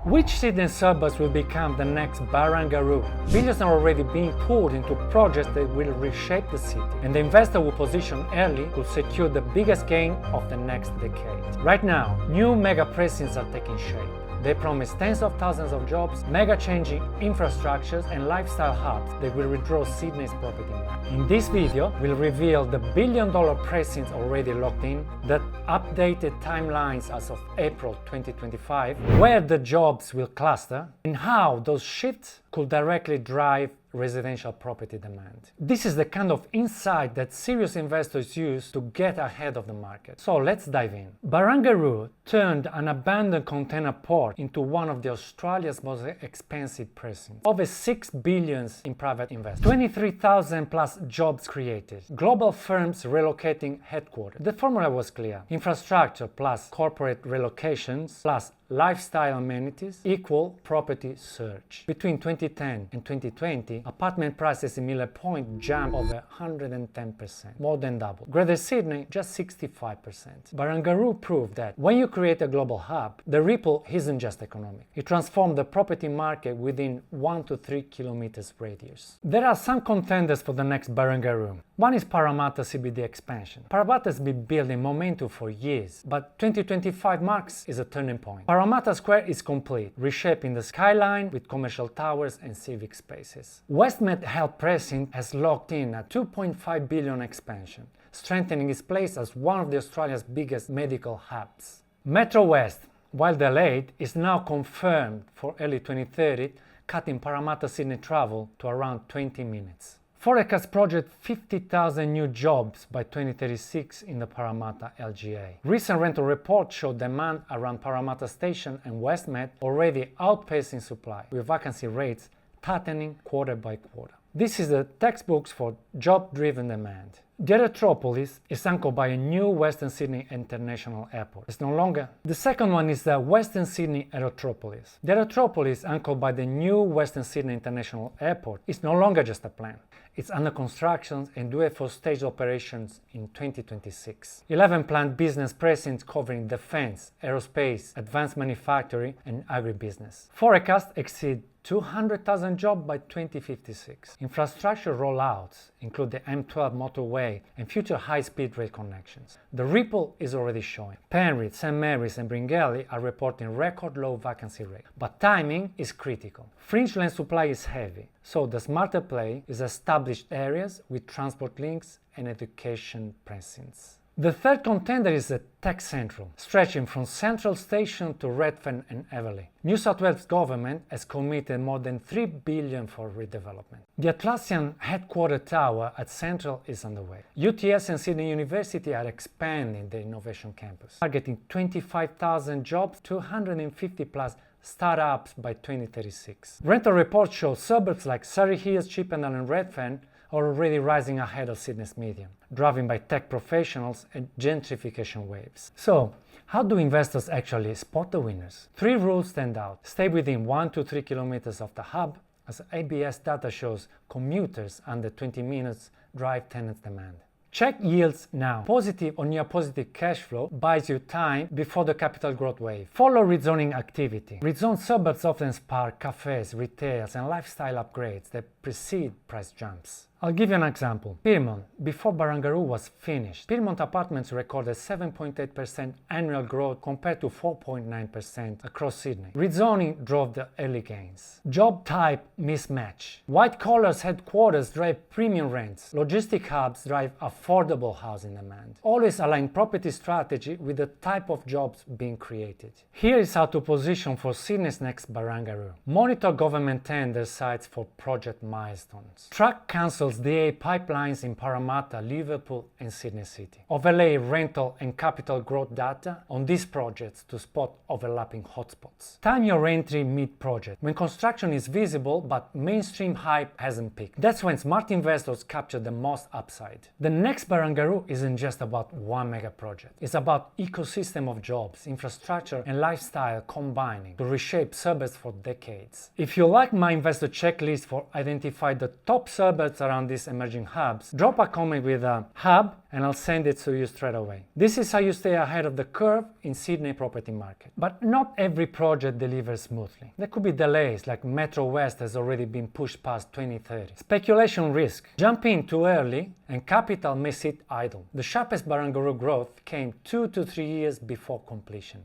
Which Sydney suburbs will become the next Barangaroo? Billions are already being poured into projects that will reshape the city, and the investor who position early could secure the biggest gain of the next decade. Right now, new mega-precincts are taking shape. They promise tens of thousands of jobs, mega-changing infrastructures and lifestyle hubs that will redraw Sydney's property market. In this video, we'll reveal the billion-dollar precincts already locked in, the updated timelines as of April 2025, where the jobs will cluster, and how those shifts could directly drive residential property demand. This is the kind of insight that serious investors use to get ahead of the market. So let's dive in. Barangaroo turned an abandoned container port into one of Australia's most expensive precincts. Over 6 billion in private investment, 23,000 plus jobs created, global firms relocating headquarters. The formula was clear: infrastructure plus corporate relocations plus lifestyle amenities equal property surge. Between 2010 and 2020, apartment prices in Miller Point jumped over 110%, more than double. Greater Sydney, just 65%. Barangaroo proved that when you create a global hub, the ripple isn't just economic. It transformed the property market within 1 to 3 kilometers radius. There are some contenders for the next Barangaroo. One is Parramatta CBD expansion. Parramatta has been building momentum for years, but 2025 marks is a turning point. Parramatta Square is complete, reshaping the skyline with commercial towers and civic spaces. Westmed Health Precinct has locked in a 2.5 billion expansion, strengthening its place as one of Australia's biggest medical hubs. Metro West, while delayed, is now confirmed for early 2030, cutting Parramatta Sydney travel to around 20 minutes. Forecast project 50,000 new jobs by 2036 in the Parramatta LGA. Recent rental reports show demand around Parramatta Station and Westmed already outpacing supply, with vacancy rates tightening quarter by quarter. This is the textbooks for job-driven demand. The Aerotropolis is anchored by a new Western Sydney International Airport. It's no longer. The second one is the Western Sydney Aerotropolis. The Aerotropolis, anchored by the new Western Sydney International Airport, is no longer just a plan. It's under construction and due for stage operations in 2026. 11 planned business precincts covering defense, aerospace, advanced manufacturing, and agribusiness. Forecasts exceed 200,000 jobs by 2056. Infrastructure rollouts include the M12 motorway and future high-speed rail connections. The ripple is already showing. Penrith, St Mary's and Bringelly are reporting record low vacancy rate. But timing is critical. Fringe land supply is heavy, so the smarter play is established areas with transport links and education precincts. The third contender is the Tech Central, stretching from Central Station to Redfern and Everleigh. New South Wales government has committed more than $3 billion for redevelopment. The Atlassian headquarter tower at Central is underway. UTS and Sydney University are expanding the innovation campus, targeting 25,000 jobs, 250 plus startups by 2036. Rental reports show suburbs like Surrey Hills, Chippendale and Redfern are already rising ahead of Sydney's median, driven by tech professionals and gentrification waves. So, how do investors actually spot the winners? 3 rules stand out. Stay within 1 to 3 kilometers of the hub, as ABS data shows commuters under 20 minutes drive tenants' demand. Check yields now. Positive or near positive cash flow buys you time before the capital growth wave. Follow rezoning activity. Rezoned suburbs often spark cafes, retails, and lifestyle upgrades that precede price jumps. I'll give you an example. Pyrmont, before Barangaroo was finished, Pyrmont Apartments recorded 7.8% annual growth compared to 4.9% across Sydney. Rezoning drove the early gains. Job type mismatch. White collars headquarters drive premium rents. Logistic hubs drive affordable housing demand. Always align property strategy with the type of jobs being created. Here is how to position for Sydney's next Barangaroo. Monitor government tender sites for project milestones. Track councils DA pipelines in Parramatta, Liverpool and Sydney City. Overlay rental and capital growth data on these projects to spot overlapping hotspots. Time your entry mid-project, when construction is visible but mainstream hype hasn't peaked. That's when smart investors capture the most upside. The next Barangaroo isn't just about one mega project. It's about ecosystem of jobs, infrastructure and lifestyle combining to reshape suburbs for decades. If you like my investor checklist for identify the top suburbs around around these emerging hubs, drop a comment with a hub and I'll send it to you straight away. This is how you stay ahead of the curve in Sydney property market. But not every project delivers smoothly. There could be delays, like Metro West has already been pushed past 2030. Speculation risk. Jump in too early and capital may sit idle. The sharpest Barangaroo growth came 2 to 3 years before completion.